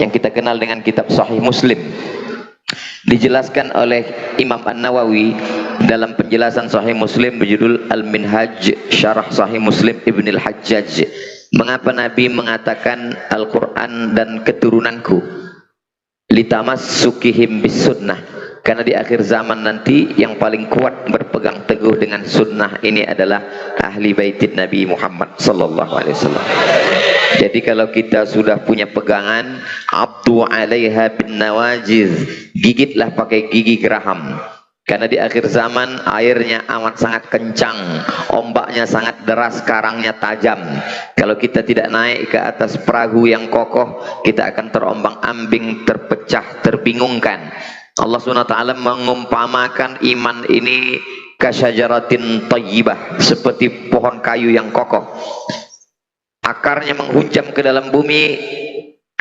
yang kita kenal dengan kitab Sahih Muslim. Dijelaskan oleh Imam An-Nawawi dalam penjelasan Sahih Muslim berjudul Al-Minhaj Syarah Sahih Muslim Ibn Al-Hajjaj. Mengapa Nabi mengatakan Al-Quran dan keturunanku? Litamassukihim bis sunnah. Karena di akhir zaman nanti yang paling kuat berpegang teguh dengan sunnah ini adalah ahli baitin Nabi Muhammad sallallahu alaihi wasallam. Jadi kalau kita sudah punya pegangan, abdu 'alaiha bin nawajiz, gigitlah pakai gigi geraham. Karena di akhir zaman airnya amat sangat kencang, ombaknya sangat deras, karangnya tajam. Kalau kita tidak naik ke atas perahu yang kokoh, kita akan terombang-ambing, terpecah, terbingungkan. Allah SWT mengumpamakan iman ini kasyajaratin thayyibah, seperti pohon kayu yang kokoh. Akarnya menghunjam ke dalam bumi,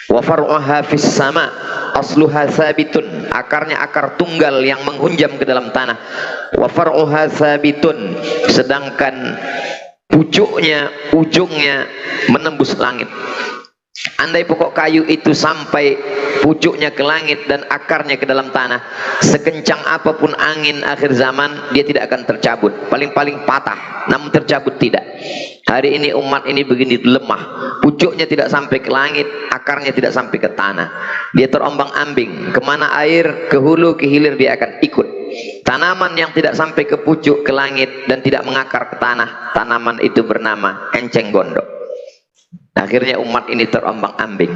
wa far'uha fis sama, asluha sabitun. Akarnya akar tunggal yang menghunjam ke dalam tanah. Wa far'uha sabitun, sedangkan pucuknya, ujungnya menembus langit. Andai pokok kayu itu sampai pucuknya ke langit dan akarnya ke dalam tanah, sekencang apapun angin akhir zaman, dia tidak akan tercabut. Paling-paling patah, namun tercabut tidak. Hari ini umat ini begini lemah, pucuknya tidak sampai ke langit, akarnya tidak sampai ke tanah. Dia terombang-ambing, kemana air, ke hulu, ke hilir dia akan ikut. Tanaman yang tidak sampai ke pucuk, ke langit dan tidak mengakar ke tanah, tanaman itu bernama enceng gondok. Akhirnya umat ini terombang-ambing.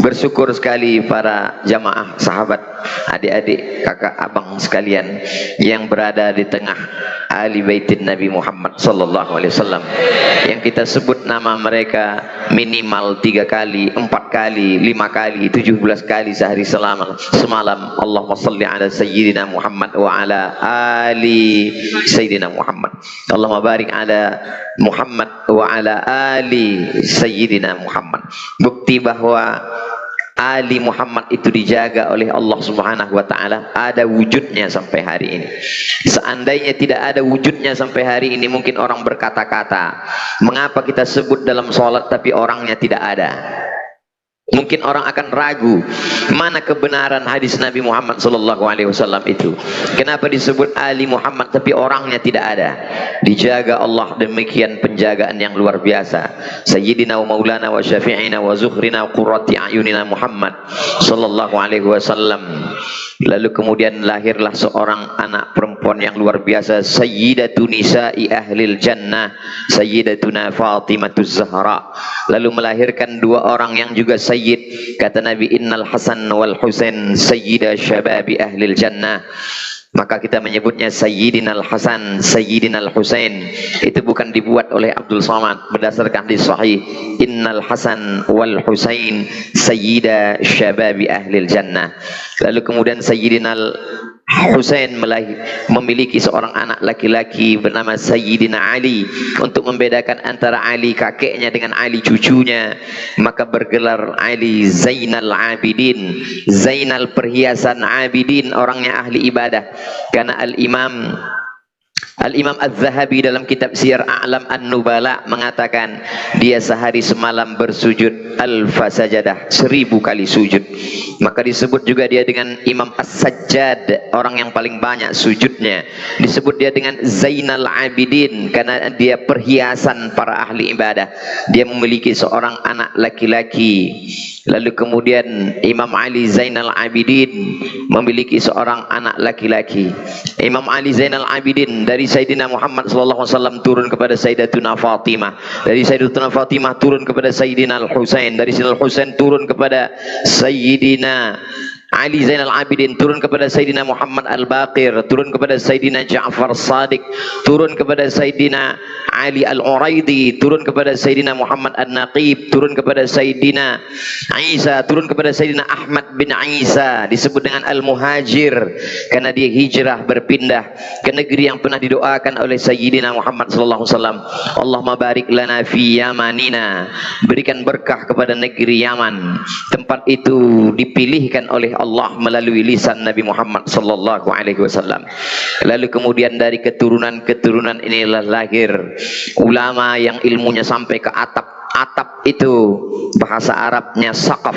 Bersyukur sekali para jamaah, sahabat, adik-adik, kakak, abang sekalian yang berada di tengah ahli baitin Nabi Muhammad sallallahu alaihi wasallam, yang kita sebut nama mereka minimal 3 kali, 4 kali, 5 kali, 17 kali sehari semalam. Allahumma salli ala sayyidina Muhammad wa ala ali sayyidina Muhammad. Allahumma barik ala Muhammad wa ala ali sayyidina Muhammad. Bukti bahwa Ali Muhammad itu dijaga oleh Allah Subhanahu wa taala, ada wujudnya sampai hari ini. Seandainya tidak ada wujudnya sampai hari ini, mungkin orang berkata-kata, mengapa kita sebut dalam sholat tapi orangnya tidak ada? Mungkin orang akan ragu, mana kebenaran hadis Nabi Muhammad SAW itu? Kenapa disebut Ali Muhammad tapi orangnya tidak ada? Dijaga Allah demikian penjagaan yang luar biasa. Sayyidina wa maulana wa syafi'ina wa zuhrina wa qurrati a'yunina Muhammad SAW. Lalu kemudian lahirlah seorang anak perempuan yang luar biasa, Sayyidatu Nisa'i Ahlil Jannah, Sayyidatuna Fatimatuz Zahra. Lalu melahirkan 2 orang yang juga Sayyid. Kata Nabi, Innal Hasan wal Husain Sayyida Syababi Ahlil Jannah. Maka kita menyebutnya Sayyidina Al-Hasan, Sayyidina Al-Husain. Itu bukan dibuat oleh Abdul Somad, berdasarkan hadis sahih, Innal Hasan wal Husain Sayyida Syababi Ahlil Jannah. Lalu kemudian Sayyidina Husain memiliki seorang anak laki-laki bernama Sayyidina Ali. Untuk membedakan antara Ali kakeknya dengan Ali cucunya, maka bergelar Ali Zainal Abidin, Zainal perhiasan Abidin, orangnya ahli ibadah. Karena Al-Imam Az-Zahabi dalam kitab Siyar A'lam An-Nubala mengatakan dia sehari semalam bersujud alfa sajadah, 1000 kali sujud. Maka disebut juga dia dengan Imam As-Sajjad, orang yang paling banyak sujudnya. Disebut dia dengan Zainal Abidin karena dia perhiasan para ahli ibadah. Dia memiliki seorang anak laki-laki. Lalu kemudian Imam Ali Zainal Abidin memiliki seorang anak laki-laki. Imam Ali Zainal Abidin dari Sayyidina Muhammad SAW turun kepada Sayyidatuna Fatimah. Dari Sayyidatuna Fatimah turun kepada Sayyidina Al-Husain. Dari Sayyidina Al-Husain turun kepada Sayyidina Ali Zainal Abidin, turun kepada Sayyidina Muhammad Al-Baqir, turun kepada Sayyidina Ja'far Sadiq, turun kepada Sayyidina Ali Al-Uraidi, turun kepada Sayyidina Muhammad An-Naqib, turun kepada Sayyidina Isa, turun kepada Sayyidina Ahmad bin Isa. Disebut dengan Al-Muhajir karena dia hijrah berpindah ke negeri yang pernah didoakan oleh Sayyidina Muhammad SAW. Allahumma barik lana fi yamanina, berikan berkah kepada negeri Yaman. Tempat itu dipilihkan oleh Allah melalui lisan Nabi Muhammad sallallahu alaihi wasallam. Lalu kemudian dari keturunan-keturunan inilah lahir ulama yang ilmunya sampai ke atap itu bahasa Arabnya saqaf.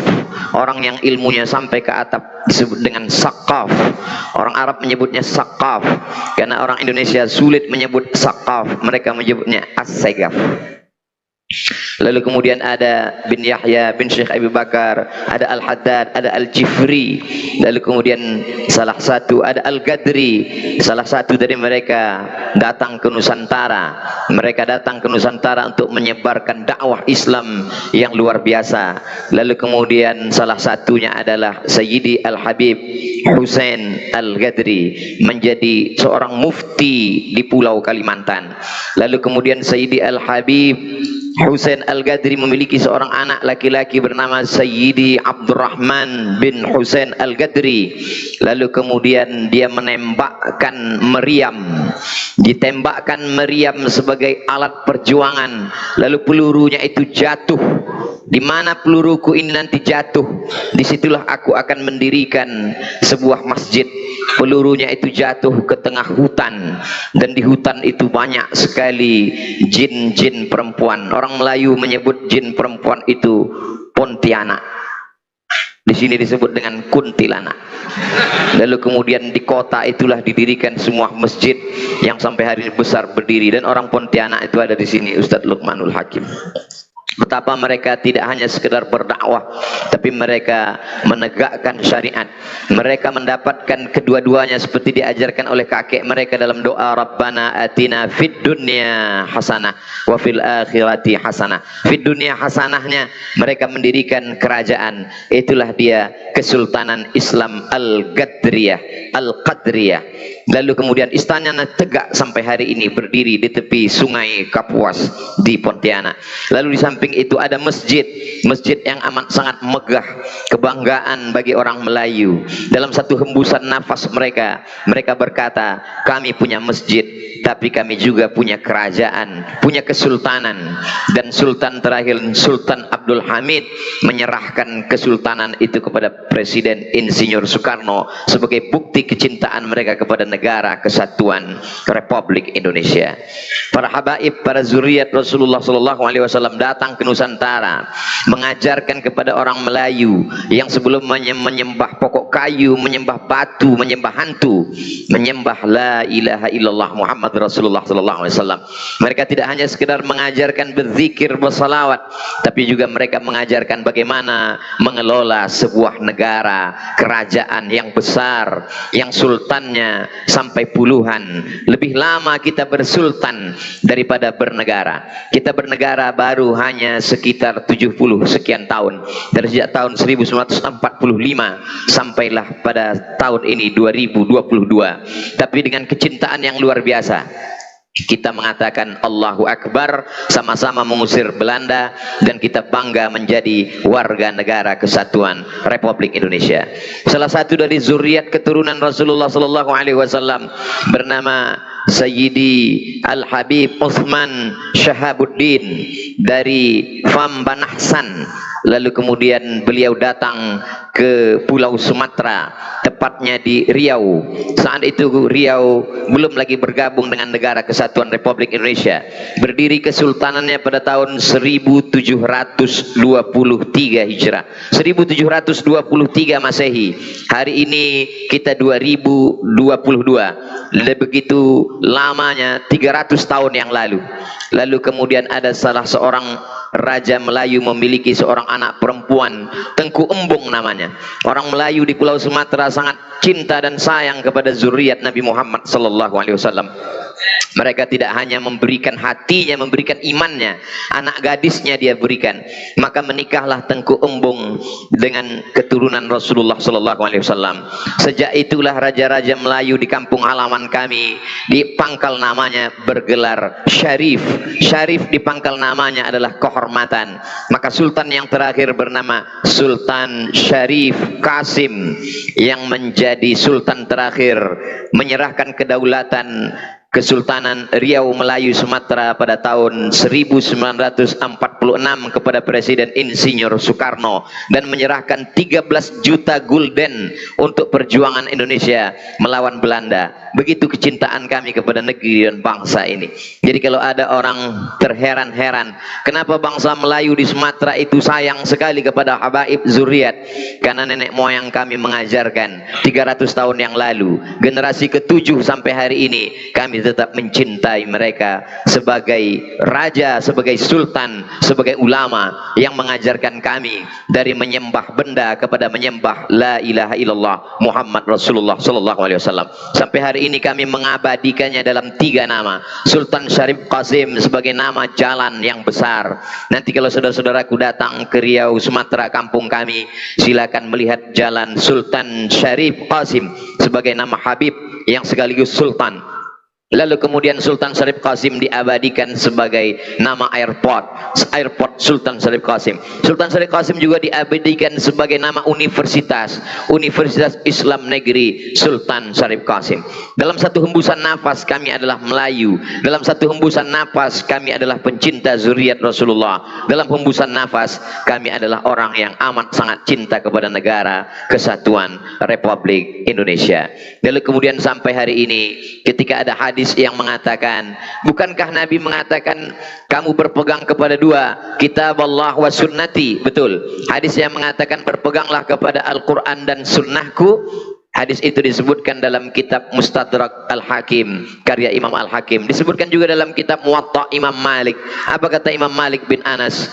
Orang yang ilmunya sampai ke atap disebut dengan saqaf. Orang Arab menyebutnya saqaf, karena orang Indonesia sulit menyebut saqaf, mereka menyebutnya as-sagaf. Lalu kemudian ada bin Yahya bin Syekh Abu Bakar, ada Al-Haddad, ada Al-Jifri. Lalu kemudian salah satu ada Al-Gadri. Salah satu dari mereka datang ke Nusantara. Mereka datang ke Nusantara untuk menyebarkan dakwah Islam yang luar biasa. Lalu kemudian salah satunya adalah Sayyidi Al-Habib Husain Al-Gadri, menjadi seorang mufti di Pulau Kalimantan. Lalu kemudian Sayyidi Al-Habib Husain Al-Gadri memiliki seorang anak laki-laki bernama Sayyidi Abdurrahman bin Husain Al-Gadri. Lalu kemudian dia menembakkan meriam, ditembakkan meriam sebagai alat perjuangan. Lalu pelurunya itu jatuh. Di mana peluruku ini nanti jatuh, disitulah aku akan mendirikan sebuah masjid. Pelurunya itu jatuh ke tengah hutan, dan di hutan itu banyak sekali jin-jin perempuan. Orang Melayu menyebut jin perempuan itu Pontianak. Di sini disebut dengan kuntilanak. Lalu kemudian di kota itulah didirikan semua masjid yang sampai hari ini besar berdiri, dan orang Pontianak itu ada di sini, Ustadz Luqmanul Hakim. Betapa mereka tidak hanya sekedar berdakwah, tapi mereka menegakkan syariat. Mereka mendapatkan kedua-duanya seperti diajarkan oleh kakek mereka dalam doa, Rabbana atina fid dunya hasanah wa fil akhirati hasanah. Fid dunya hasanahnya mereka mendirikan kerajaan. Itulah dia Kesultanan Islam Al-Gadriyah, Al-Qadriyah. Lalu kemudian istananya tegak sampai hari ini berdiri di tepi sungai Kapuas di Pontianak. Lalu di samping itu ada masjid, masjid yang amat sangat megah, kebanggaan bagi orang Melayu. Dalam satu hembusan nafas mereka berkata, kami punya masjid, tapi kami juga punya kerajaan, punya kesultanan. Dan sultan terakhir, Sultan Abdul Hamid, menyerahkan kesultanan itu kepada Presiden Insinyur Soekarno sebagai bukti kecintaan mereka kepada negara kesatuan Republik Indonesia. Para habaib, para zuriat Rasulullah SAW datang ke Nusantara, mengajarkan kepada orang Melayu yang sebelumnya menyembah pokok kayu, menyembah batu, menyembah hantu, menyembah la ilaha illallah Muhammad Rasulullah SAW. Mereka tidak hanya sekedar mengajarkan berzikir, bersalawat, tapi juga mereka mengajarkan bagaimana mengelola sebuah negara, kerajaan yang besar, yang sultannya sampai puluhan. Lebih lama kita bersultan daripada bernegara. Kita bernegara baru hanya sekitar 70 sekian tahun, dari sejak tahun 1945 sampailah pada tahun ini 2022. Tapi dengan kecintaan yang luar biasa, kita mengatakan Allahu Akbar, sama-sama mengusir Belanda, dan kita bangga menjadi warga negara kesatuan Republik Indonesia. Salah satu dari zuriat keturunan Rasulullah SAW bernama Sayyidi Al-Habib Uthman Shahabuddin dari Fambanahsan. Lalu kemudian beliau datang ke Pulau Sumatera, tepatnya di Riau. Saat itu Riau belum lagi bergabung dengan negara kesatuan Republik Indonesia. Berdiri kesultanannya pada tahun 1723 Hijrah, 1723 Masehi. Hari ini kita 2022. Begitu lamanya, 300 tahun yang lalu. Lalu kemudian ada salah seorang Raja Melayu memiliki seorang anak perempuan, Tengku Embung namanya. Orang Melayu di Pulau Sumatera sangat cinta dan sayang kepada zuriat Nabi Muhammad SAW. Mereka tidak hanya memberikan hatinya, memberikan imannya, anak gadisnya dia berikan. Maka menikahlah Tengku Embung dengan keturunan Rasulullah SAW. Sejak itulah raja-raja Melayu di kampung halaman kami, di pangkal namanya bergelar Syarif. Syarif di pangkal namanya adalah kehormatan. Maka sultan yang terakhir bernama Sultan Syarif Qasim, yang menjadi sultan terakhir, menyerahkan kedaulatan Kesultanan Riau Melayu Sumatera pada tahun 1946 kepada Presiden Insinyur Soekarno dan menyerahkan 13 juta gulden untuk perjuangan Indonesia melawan Belanda. Begitu kecintaan kami kepada negeri dan bangsa ini. Jadi kalau ada orang terheran-heran kenapa bangsa Melayu di Sumatera itu sayang sekali kepada habaib zuriat, karena nenek moyang kami mengajarkan 300 tahun yang lalu, generasi ke-7 sampai hari ini kami tetap mencintai mereka sebagai raja, sebagai sultan, sebagai ulama yang mengajarkan kami dari menyembah benda kepada menyembah la ilaha illallah Muhammad Rasulullah sallallahu alaihi wasallam. Sampai hari ini kami mengabadikannya dalam 3 nama. Sultan Syarif Qasim sebagai nama jalan yang besar. Nanti kalau saudara-saudaraku datang ke Riau Sumatera kampung kami, silakan melihat jalan Sultan Syarif Qasim sebagai nama Habib yang sekaligus sultan. Lalu kemudian Sultan Syarif Qasim diabadikan sebagai nama airport Sultan Syarif Qasim. Sultan Syarif Qasim juga diabadikan sebagai nama universitas Islam Negeri Sultan Syarif Qasim. Dalam satu hembusan nafas kami adalah Melayu, dalam satu hembusan nafas kami adalah pencinta zuriat Rasulullah, dalam hembusan nafas kami adalah orang yang amat sangat cinta kepada negara kesatuan Republik Indonesia. Lalu kemudian sampai hari ini ketika ada hadis yang mengatakan, bukankah Nabi mengatakan kamu berpegang kepada 2, kitab Allah wa sunnati? Betul. Hadis yang mengatakan berpeganglah kepada Al-Quran dan sunnahku. Hadis itu disebutkan dalam kitab Mustadrak Al-Hakim karya Imam Al-Hakim, disebutkan juga dalam kitab Muwatta Imam Malik. Apa kata Imam Malik bin Anas?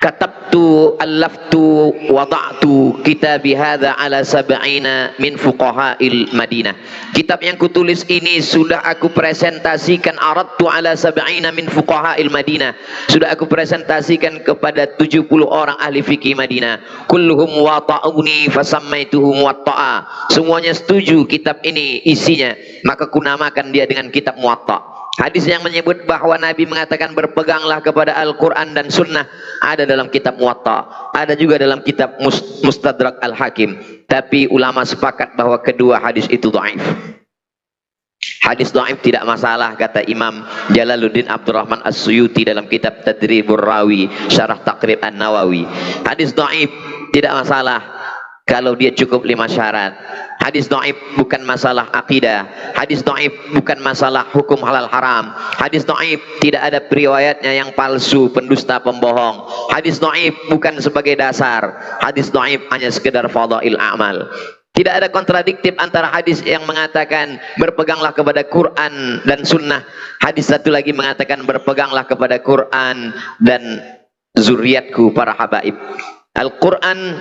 Katabtu allaftu wada'tu kitabi hadza ala 70 min fuqaha'il Madinah. Kitab yang kutulis ini sudah aku presentasikan, aradtu ala 70 min fuqaha'il Madinah. Sudah aku presentasikan kepada 70 orang ahli fikih Madinah. Kulluhum wata'uni fasammaituhu muwatta'a. Semuanya setuju kitab ini isinya, maka kunamakan dia dengan kitab Muwatta. Hadis yang menyebut bahwa Nabi mengatakan berpeganglah kepada Al-Quran dan Sunnah ada dalam kitab Muwatta, ada juga dalam kitab Mustadrak Al-Hakim. Tapi ulama sepakat bahwa kedua hadis itu dhaif. Hadis dhaif tidak masalah, kata Imam Jalaluddin Abdurrahman As-Suyuti dalam kitab Tadribur Rawi Syarah Taqrib An-Nawawi. Hadis dhaif tidak masalah kalau dia cukup 5 syarat. Hadis dhaif bukan masalah akidah. Hadis dhaif bukan masalah hukum halal haram. Hadis dhaif tidak ada riwayatnya yang palsu, pendusta, pembohong. Hadis dhaif bukan sebagai dasar. Hadis dhaif hanya sekedar fadail amal. Tidak ada kontradiktif antara hadis yang mengatakan berpeganglah kepada Quran dan Sunnah. Hadis satu lagi mengatakan berpeganglah kepada Quran dan zuriatku para habaib. Al-Quran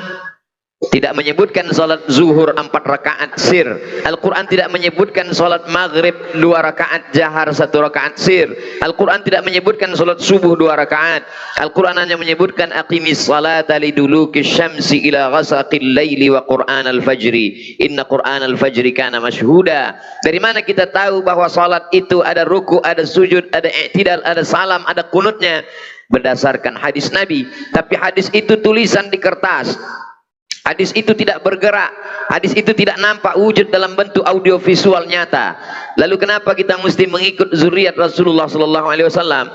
tidak menyebutkan salat zuhur 4 rakaat sir. Al-Quran tidak menyebutkan salat maghrib 2 rakaat jahar 1 rakaat sir. Al-Quran tidak menyebutkan salat subuh 2 rakaat. Al-Quran hanya menyebutkan aqimis salata liduluki syamsi ila ghasaqil laili wa Quran al-fajri. Inna Quran al-fajri kana mashhuda. Dari mana kita tahu bahwa salat itu ada ruku, ada sujud, ada i'tidal, ada salam, ada kunutnya? Berdasarkan hadis Nabi. Tapi hadis itu tulisan di kertas. Hadis itu tidak bergerak, hadis itu tidak nampak wujud dalam bentuk audio visual nyata. Lalu kenapa kita mesti mengikut zuriat Rasulullah sallallahu alaihi wasallam?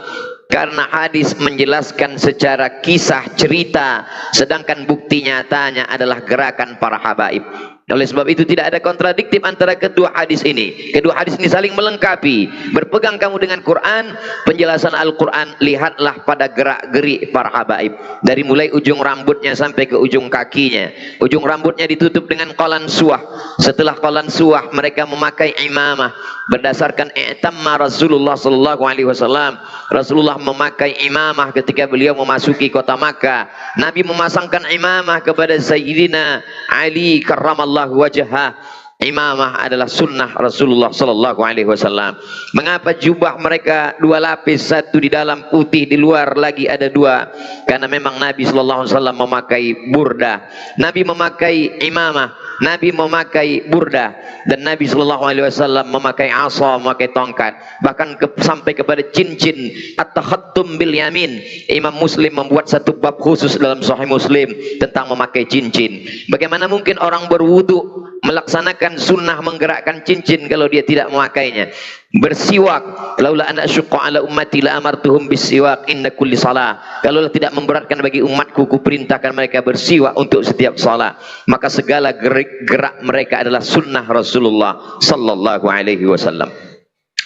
Karena hadis menjelaskan secara kisah cerita, sedangkan bukti nyatanya adalah gerakan para habaib. Oleh sebab itu tidak ada kontradiktif antara kedua hadis ini. Kedua hadis ini saling melengkapi. Berpegang kamu dengan Quran, penjelasan Al-Quran, lihatlah pada gerak-gerik para habaib. Dari mulai ujung rambutnya sampai ke ujung kakinya. Ujung rambutnya ditutup dengan qalan suah. Setelah qalan suah mereka memakai imamah. Berdasarkan i'tamma Rasulullah sallallahu alaihi wasallam. Rasulullah memakai imamah ketika beliau memasuki kota Makkah. Nabi memasangkan imamah kepada Sayyidina Ali karramallahu wajhah. Imamah adalah sunnah Rasulullah sallallahu alaihi wasallam. Mengapa jubah mereka 2 lapis, satu di dalam putih, di luar lagi ada 2? Karena memang Nabi sallallahu alaihi wasallam memakai burdah. Nabi memakai imamah, Nabi memakai burdah, dan Nabi sallallahu alaihi wasallam memakai asa, memakai tongkat, bahkan sampai kepada cincin at-takhattum bil yamin. Imam Muslim membuat satu bab khusus dalam Sahih Muslim tentang memakai cincin. Bagaimana mungkin orang berwudu melaksanakan sunnah menggerakkan cincin kalau dia tidak memakainya. Bersiwak, laula an asyqa ala ummati la amartuhum bisiwak inda kulli salah. Kalau tidak memberatkan bagi umatku, ku perintahkan mereka bersiwak untuk setiap salat. Maka segala gerak mereka adalah sunnah Rasulullah sallallahu alaihi wasallam.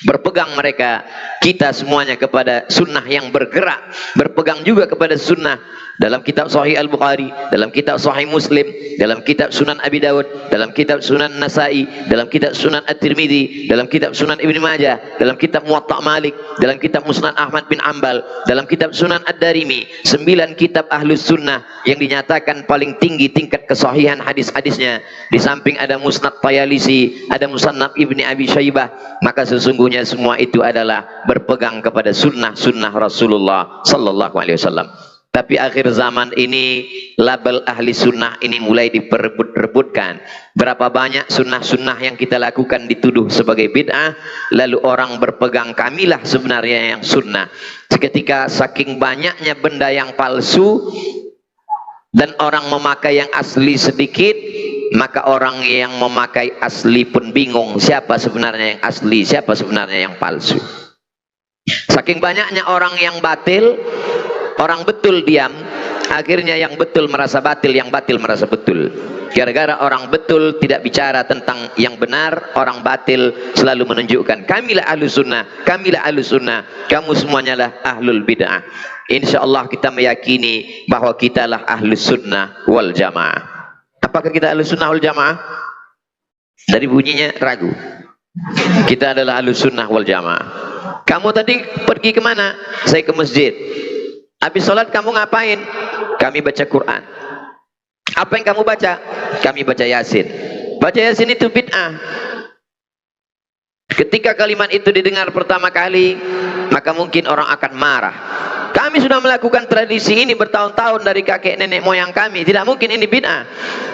Berpegang mereka, kita semuanya kepada sunnah yang bergerak, berpegang juga kepada sunnah dalam kitab Sahih Al-Bukhari, dalam kitab Sahih Muslim, dalam kitab Sunan Abi Dawud, dalam kitab Sunan Nasai, dalam kitab Sunan At-Tirmidzi, dalam kitab Sunan Ibnu Majah, dalam kitab Muwatta Malik, dalam kitab Musnad Ahmad bin Ambal, dalam kitab Sunan Ad-Darimi. 9 kitab Ahlus Sunnah yang dinyatakan paling tinggi tingkat kesahihan hadis-hadisnya. Di samping ada Musnad Tayalisi, ada Musannaf Ibni Abi Syaibah. Maka sesungguhnya semua itu adalah berpegang kepada sunnah-sunnah Rasulullah sallallahu alaihi wasallam. Tapi akhir zaman ini label ahli sunnah ini mulai diperebut-rebutkan. Berapa banyak sunnah-sunnah yang kita lakukan dituduh sebagai bid'ah, lalu orang berpegang kamilah sebenarnya yang sunnah. Seketika saking banyaknya benda yang palsu dan orang memakai yang asli sedikit, maka orang yang memakai asli pun bingung siapa sebenarnya yang asli, siapa sebenarnya yang palsu. Saking banyaknya orang yang batil, orang betul diam, akhirnya yang betul merasa batil, yang batil merasa betul. Gara-gara orang betul tidak bicara tentang yang benar, orang batil selalu menunjukkan kamilah ahlus sunnah, kamilah ahlus sunnah, kamu semuanya lah ahlul bid'ah. InsyaAllah kita meyakini bahwa kita lah ahlus sunnah wal jamaah. Apakah kita ahlus sunnah wal jamaah? Dari bunyinya ragu. Kita adalah ahlus sunnah wal jamaah. Kamu tadi pergi kemana? Saya ke masjid. Habis sholat kamu ngapain? Kami baca Quran. Apa yang kamu baca? Kami baca Yasin. Baca Yasin itu bid'ah. Ketika kalimat itu didengar pertama kali, maka mungkin orang akan marah. Kami sudah melakukan tradisi ini bertahun-tahun dari kakek nenek moyang kami, tidak mungkin ini bid'ah.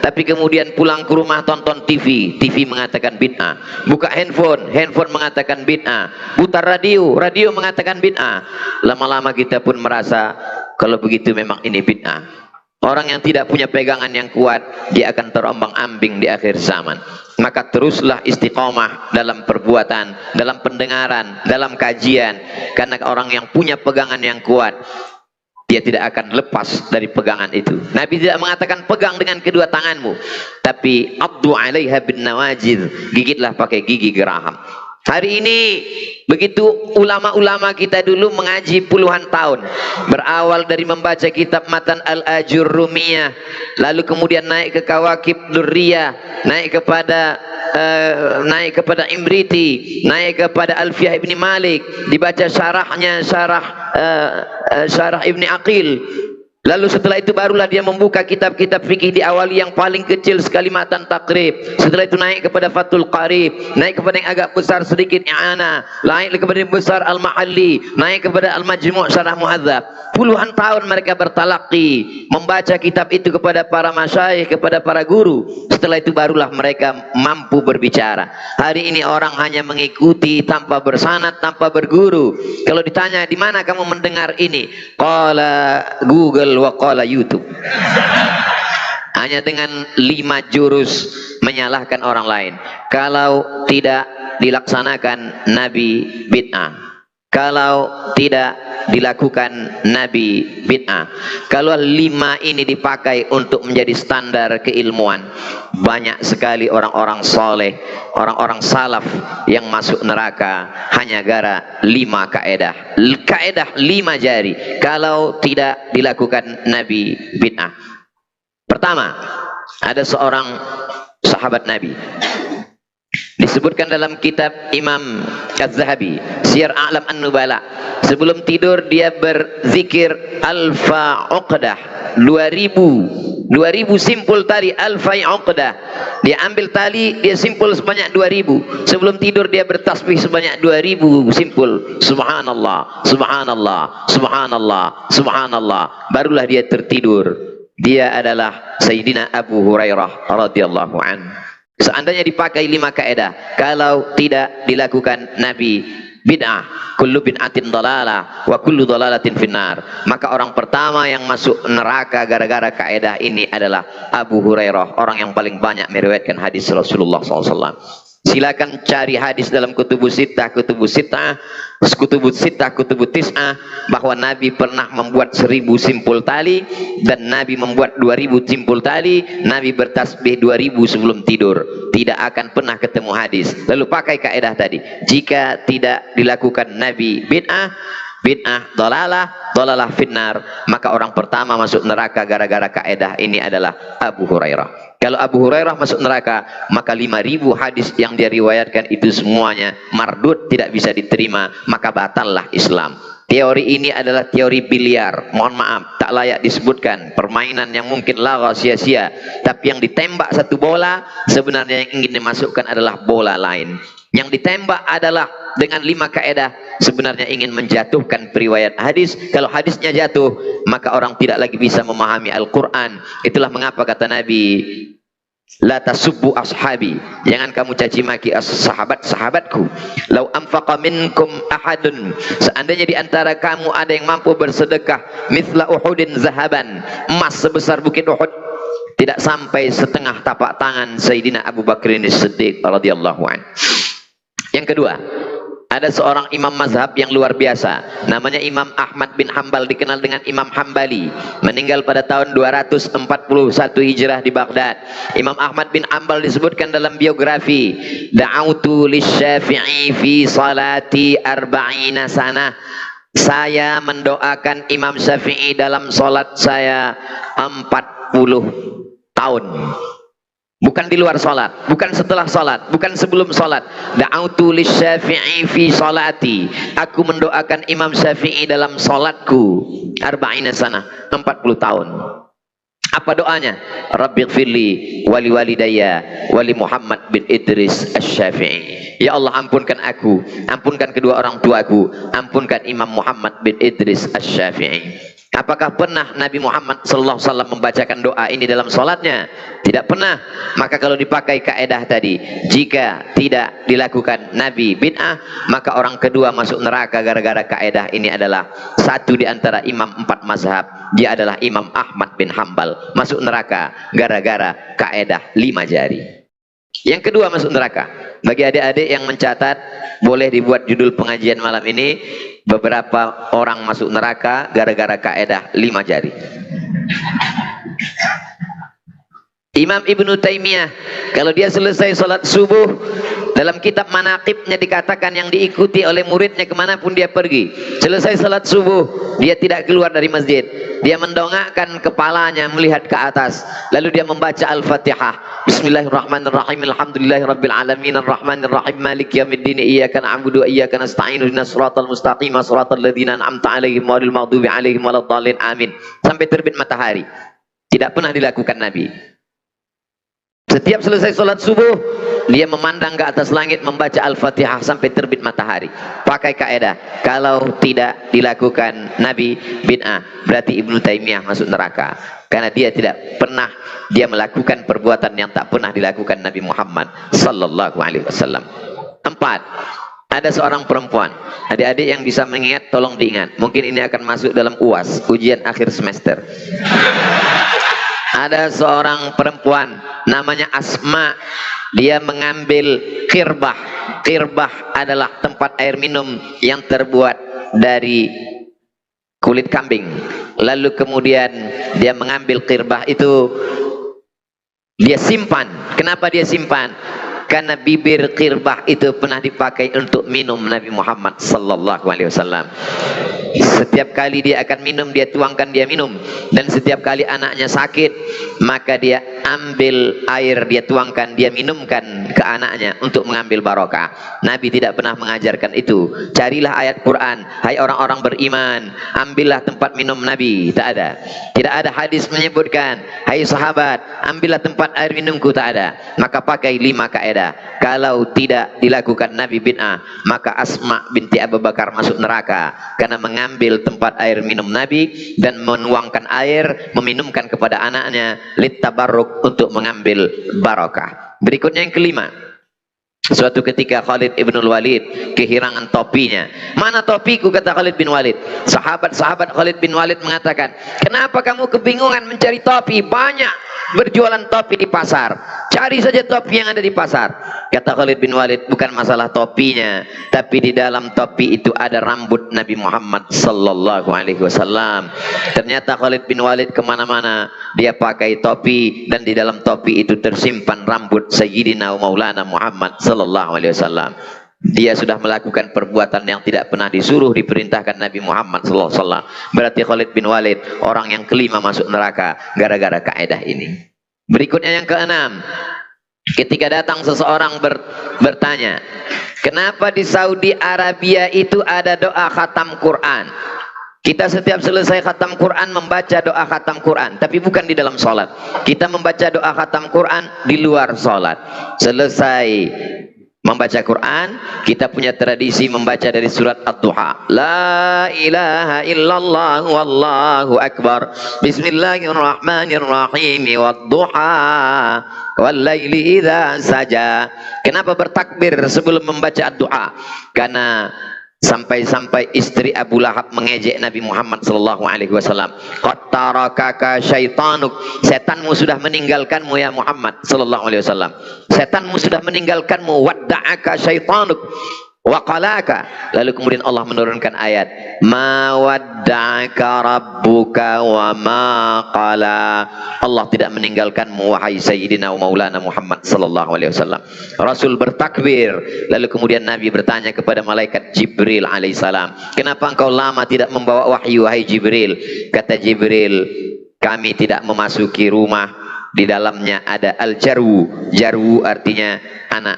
Tapi kemudian pulang ke rumah tonton TV, TV mengatakan bid'ah. Buka handphone, handphone mengatakan bid'ah. Putar radio, radio mengatakan bid'ah. Lama-lama kita pun merasa kalau begitu memang ini bid'ah. Orang yang tidak punya pegangan yang kuat, dia akan terombang-ambing di akhir zaman. Maka teruslah istiqomah dalam perbuatan, dalam pendengaran, dalam kajian. Karena orang yang punya pegangan yang kuat, dia tidak akan lepas dari pegangan itu. Nabi tidak mengatakan pegang dengan kedua tanganmu, tapi abdu 'alaiha bin nawajid, gigitlah pakai gigi geraham. Hari ini begitu ulama-ulama kita dulu mengaji puluhan tahun, berawal dari membaca kitab Matan Al-Ajurrumiyah, lalu kemudian naik ke Kawakib Durriyah, naik kepada Imriti, naik kepada Alfiyah Ibni Malik, dibaca syarahnya, syarah Ibni Aqil. Lalu setelah itu barulah dia membuka kitab-kitab fikih di awali yang paling kecil sekali Matan Takrib. Setelah itu naik kepada Fathul Qarib, naik kepada yang agak besar sedikit I'anah, naik kepada yang besar Al-Mahalli, naik kepada Al-Majmu' Syarah Muhadzab. Puluhan tahun mereka bertalaqi, membaca kitab itu kepada para masyayikh, kepada para guru. Setelah itu barulah mereka mampu berbicara. Hari ini orang hanya mengikuti tanpa bersanad, tanpa berguru. Kalau ditanya di mana kamu mendengar ini, qala Google wa qala YouTube. Hanya dengan 5 jurus menyalahkan orang lain. Kalau tidak dilaksanakan Nabi bid'ah. Kalau tidak dilakukan Nabi bid'ah. Kalau 5 ini dipakai untuk menjadi standar keilmuan, banyak sekali orang-orang soleh, orang-orang salaf yang masuk neraka hanya gara 5 kaedah. Kaedah 5 jari. Kalau tidak dilakukan Nabi bid'ah. Pertama, ada seorang sahabat Nabi. Disebutkan dalam kitab Imam Az-Zahabi, Syiar A'lam An-Nubala. Sebelum tidur dia berzikir alfa uqdah, 2000 simpul tali alfa uqdah. Dia ambil tali, dia simpul sebanyak 2000. Sebelum tidur dia bertasbih sebanyak 2000 simpul. Subhanallah, subhanallah, subhanallah, subhanallah. Barulah dia tertidur. Dia adalah Sayyidina Abu Hurairah radhiyallahu anhu. Seandainya dipakai 5 kaedah, kalau tidak dilakukan Nabi bid'ah, kullu bid'atin dhalalah wa kullu dhalalatin finnar. Maka orang pertama yang masuk neraka gara-gara kaidah ini adalah Abu Hurairah, orang yang paling banyak meriwayatkan hadis Rasulullah SAW. Silakan cari hadis dalam kutubus sittah, kutubus tis'ah, bahwa Nabi pernah membuat 1000 simpul tali dan Nabi membuat 2000 simpul tali. Nabi bertasbih 2000 sebelum tidur. Tidak akan pernah ketemu hadis. Lalu pakai kaidah tadi, jika tidak dilakukan Nabi bid'ah, dhalalah finnar, maka orang pertama masuk neraka gara-gara kaidah ini adalah Abu Hurairah. Kalau Abu Hurairah masuk neraka, maka 5000 hadis yang dia riwayatkan itu semuanya mardud, tidak bisa diterima, maka batallah Islam. Teori ini adalah teori biliar, mohon maaf, tak layak disebutkan, permainan yang mungkin laga sia-sia, tapi yang ditembak satu bola, sebenarnya yang ingin dimasukkan adalah bola lain. Yang ditembak adalah dengan 5 kaidah, sebenarnya ingin menjatuhkan periwayat hadis. Kalau hadisnya jatuh, maka orang tidak lagi bisa memahami Al-Quran. Itulah mengapa kata Nabi, la tasubbu ashabi, jangan kamu caci maki sahabat-sahabatku. Lau anfaqa minkum ahadun, seandainya di antara kamu ada yang mampu bersedekah mithla Uhudin zahaban, emas sebesar bukit Uhud, tidak sampai setengah tapak tangan Sayyidina Abu Bakrin As-Siddiq radhiyallahu anhu. Yang kedua, ada seorang imam mazhab yang luar biasa, namanya Imam Ahmad bin Hambal, dikenal dengan Imam Hambali, meninggal pada tahun 241 Hijrah di Baghdad. Imam Ahmad bin Hambal disebutkan dalam biografi, da'autu lisyafi'i fi salati arba'ina sanah, saya mendoakan Imam Syafi'i dalam salat saya 40 tahun. Bukan di luar salat, bukan setelah salat, bukan sebelum salat. Da'autu lisyafi'i fi salati, aku mendoakan Imam Syafi'i dalam salatku arba'ina sanah, 40 tahun. Apa doanya? Rabbighfirli wali walidayya wali Muhammad bin Idris Asy-Syafi'i. Ya Allah, ampunkan aku, ampunkan kedua orang tuaku, ampunkan Imam Muhammad bin Idris Asy-Syafi'i. Apakah pernah Nabi Muhammad SAW membacakan doa ini dalam sholatnya? Tidak pernah. Maka kalau dipakai kaidah tadi, jika tidak dilakukan Nabi bid'ah, maka orang kedua masuk neraka gara-gara kaidah ini adalah satu di antara imam 4 mazhab. Dia adalah Imam Ahmad bin Hambal, masuk neraka gara-gara kaidah 5 jari. Yang kedua masuk neraka, bagi adik-adik yang mencatat, boleh dibuat judul pengajian malam ini, beberapa orang masuk neraka gara-gara kaidah 5 jari. Imam Ibnu Taimiyah, kalau dia selesai sholat subuh, dalam kitab manaqibnya dikatakan yang diikuti oleh muridnya kemanapun dia pergi, selesai sholat subuh, dia tidak keluar dari masjid, dia mendongakkan kepalanya melihat ke atas, lalu dia membaca Al-Fatihah. Bismillahirrahmanirrahim, alhamdulillahirabbil alamin, arrahmanirrahim, maliki yaumiddin, iyyaka na'budu wa iyyaka nasta'in, ihdinas siratal mustaqim, siratal ladzina an'amta 'alaihim ghairil maghdubi 'alaihim waladdallin, amin, sampai terbit matahari. Tidak pernah dilakukan Nabi. Setiap selesai sholat subuh, dia memandang ke atas langit, membaca Al-Fatihah sampai terbit matahari. Pakai kaidah, kalau tidak dilakukan Nabi bid'ah, berarti Ibnu Taimiyah masuk neraka, karena dia tidak pernah dia melakukan perbuatan yang tak pernah dilakukan Nabi Muhammad sallallahu alaihi wasallam. 4. Ada seorang perempuan, adik-adik yang bisa mengingat tolong diingat, mungkin ini akan masuk dalam UAS, ujian akhir semester. Ada seorang perempuan namanya Asma, dia mengambil qirbah. Qirbah adalah tempat air minum yang terbuat dari kulit kambing. Lalu kemudian dia mengambil qirbah itu, dia simpan. Kenapa dia simpan? Karena bibir qirbah itu pernah dipakai untuk minum Nabi Muhammad sallallahu alaihi wasallam. Setiap kali dia akan minum, dia tuangkan, dia minum. Dan setiap kali anaknya sakit, maka dia ambil air, dia tuangkan, dia minumkan ke anaknya untuk mengambil barokah. Nabi tidak pernah mengajarkan itu. Carilah ayat Quran, hai orang-orang beriman, ambillah tempat minum Nabi. Tak ada. Tidak ada hadis menyebutkan, hai sahabat, ambillah tempat air minumku. Tak ada. Maka pakai 5 kaidah. Kalau tidak dilakukan Nabi bid'ah, maka Asma binti Abu Bakar masuk neraka karena mengambil tempat air minum Nabi dan menuangkan air, meminumkan kepada anaknya, littabarruk, untuk mengambil barokah. Berikutnya yang kelima, Suatu ketika Khalid ibn Walid kehilangan topinya. Mana topiku, kata Khalid bin Walid. Sahabat-sahabat Khalid bin Walid mengatakan, kenapa kamu kebingungan mencari topi? Banyak berjualan topi di pasar. Cari saja topi yang ada di pasar. Kata Khalid bin Walid, bukan masalah topinya, tapi di dalam topi itu ada rambut Nabi Muhammad sallallahu alaihi wasallam. Ternyata Khalid bin Walid kemana-mana dia pakai topi, dan di dalam topi itu tersimpan rambut Sayyidina Maulana Muhammad sallallahu alaihi wasallam. Dia sudah melakukan perbuatan yang tidak pernah disuruh diperintahkan Nabi Muhammad sallallahu alaihi wasallam. Berarti Khalid bin Walid orang yang kelima masuk neraka gara-gara kaidah ini. Berikutnya yang keenam, ketika datang seseorang bertanya, kenapa di Saudi Arabia itu ada doa khatam Quran? Kita setiap selesai khatam Quran membaca doa khatam Quran, tapi bukan di dalam sholat. Kita membaca doa khatam Quran di luar sholat. Selesai membaca Quran, kita punya tradisi membaca dari surat Ad-Duha. La ilaha illallah wallahu akbar. Bismillahirrahmanirrahim. Wad-duha wal-laili idza saja. Kenapa bertakbir sebelum membaca Ad-Duha? Karena sampai-sampai istri Abu Lahab mengejek Nabi Muhammad sallallahu alaihi wasallam. Qad tarakaka syaitanuk, setanmu sudah meninggalkanmu ya Muhammad sallallahu alaihi wasallam. Setanmu sudah meninggalkanmu. Wadda'aka syaitanuk wa qalaka. Lalu kemudian Allah menurunkan ayat, ma wadda'aka rabbuka wa ma qala. Allah tidak meninggalkanmu wahai Sayyidina wa Maulana Muhammad sallallahu alaihi wasallam. Rasul bertakbir, lalu kemudian Nabi bertanya kepada malaikat Jibril alaihissalam, kenapa engkau lama tidak membawa wahyu wahai Jibril? Kata Jibril, kami tidak memasuki rumah di dalamnya ada al-jarwu. Jarwu artinya anak,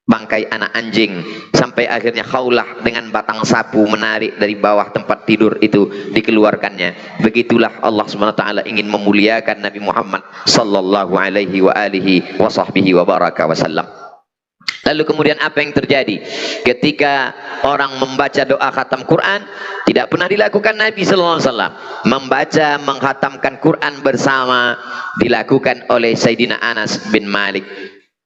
bangkai anak anjing, sampai akhirnya Khaulah dengan batang sapu menarik dari bawah tempat tidur itu dikeluarkannya. Begitulah Allah SWT ingin memuliakan Nabi Muhammad sallallahu alaihi wa alihi wa sahbihi wa baraka wasallam. Lalu kemudian apa yang terjadi ketika orang membaca doa khatam Quran? Tidak pernah dilakukan Nabi sallallahu alaihi wasallam. Membaca menghatamkan Quran bersama dilakukan oleh Sayyidina Anas bin Malik.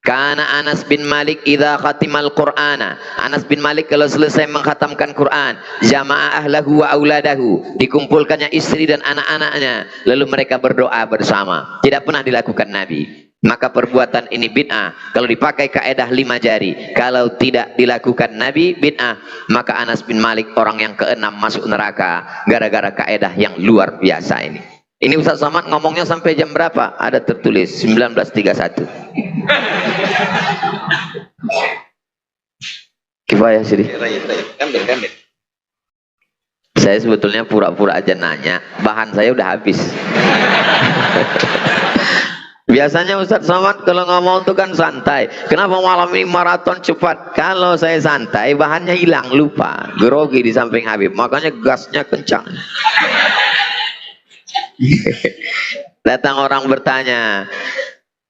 Karena Anas bin Malik idza khatimal Qur'ana, Anas bin Malik kalau selesai mengkhatamkan Quran, jama'a ahlahu wa auladahu, dikumpulkannya istri dan anak-anaknya, lalu mereka berdoa bersama. Tidak pernah dilakukan Nabi. Maka perbuatan ini bid'ah kalau dipakai kaedah 5 jari. Kalau tidak dilakukan Nabi, bid'ah. Maka Anas bin Malik orang yang keenam masuk neraka gara-gara kaedah yang luar biasa ini. Ini Ustaz Somad ngomongnya sampai jam berapa? Ada tertulis 19.31. Kifayah sih. Saya sebetulnya pura-pura aja nanya, bahan saya udah habis. Biasanya Ustaz Somad kalau ngomong itu kan santai. Kenapa malam ini maraton cepat? Kalau saya santai, bahannya hilang, lupa, grogi di samping Habib. Makanya gasnya kencang. Datang orang bertanya,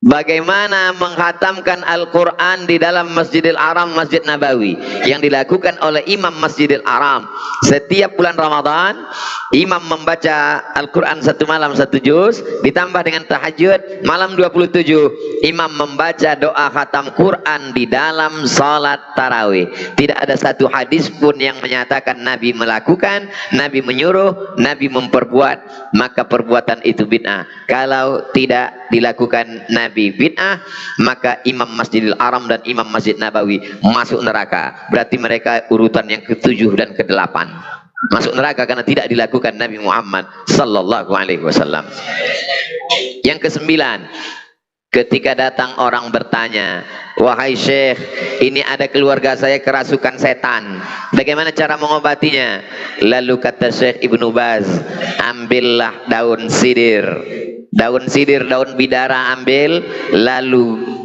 bagaimana menghatamkan Al-Quran di dalam Masjidil Haram, Masjid Nabawi yang dilakukan oleh Imam Masjidil Haram. Setiap bulan Ramadan Imam membaca Al-Quran 1 malam 1 juz, ditambah dengan tahajud malam 27. Imam membaca doa khatam Quran di dalam salat tarawih. Tidak ada satu hadis pun yang menyatakan Nabi melakukan, Nabi menyuruh, Nabi memperbuat. Maka perbuatan itu bid'ah. Kalau tidak dilakukan Nabi bid'ah, maka Imam Masjidil Haram dan Imam Masjid Nabawi masuk neraka. Berarti mereka urutan yang ke-7 dan ke-8 masuk neraka karena tidak dilakukan Nabi Muhammad sallallahu alaihi wasallam. Yang ke-9, ketika datang orang bertanya, wahai Syekh, ini ada keluarga saya kerasukan setan, bagaimana cara mengobatinya? Lalu kata Syekh Ibnu Baz, ambillah daun sidir, daun bidara ambil, lalu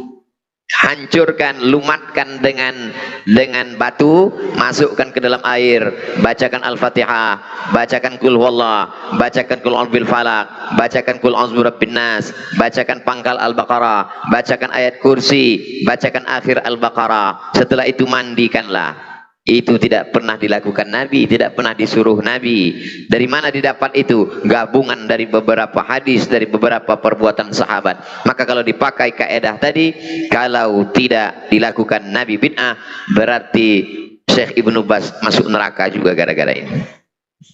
hancurkan, lumatkan dengan batu, masukkan ke dalam air, bacakan Al-Fatihah, bacakan Qul Huwallah, bacakan Qul A'udzu bil Falaq, bacakan Qul A'udzu birabbin Nas, bacakan pangkal Al-Baqarah, bacakan ayat kursi, bacakan akhir Al-Baqarah. Setelah itu mandikanlah. Itu tidak pernah dilakukan Nabi, tidak pernah disuruh Nabi. Dari mana didapat itu? Gabungan dari beberapa hadis, dari beberapa perbuatan sahabat. Maka kalau dipakai kaedah tadi, kalau tidak dilakukan Nabi bid'ah, berarti Syekh Ibnu Baz masuk neraka juga gara-gara ini.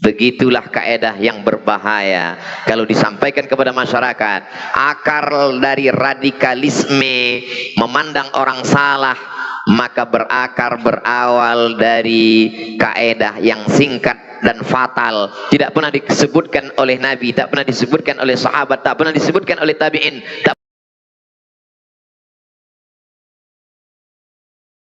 Begitulah kaedah yang berbahaya kalau disampaikan kepada masyarakat. Akar dari radikalisme memandang orang salah, maka berawal dari kaedah yang singkat dan fatal, tidak pernah disebutkan oleh Nabi, tak pernah disebutkan oleh sahabat, tak pernah disebutkan oleh tabi'in,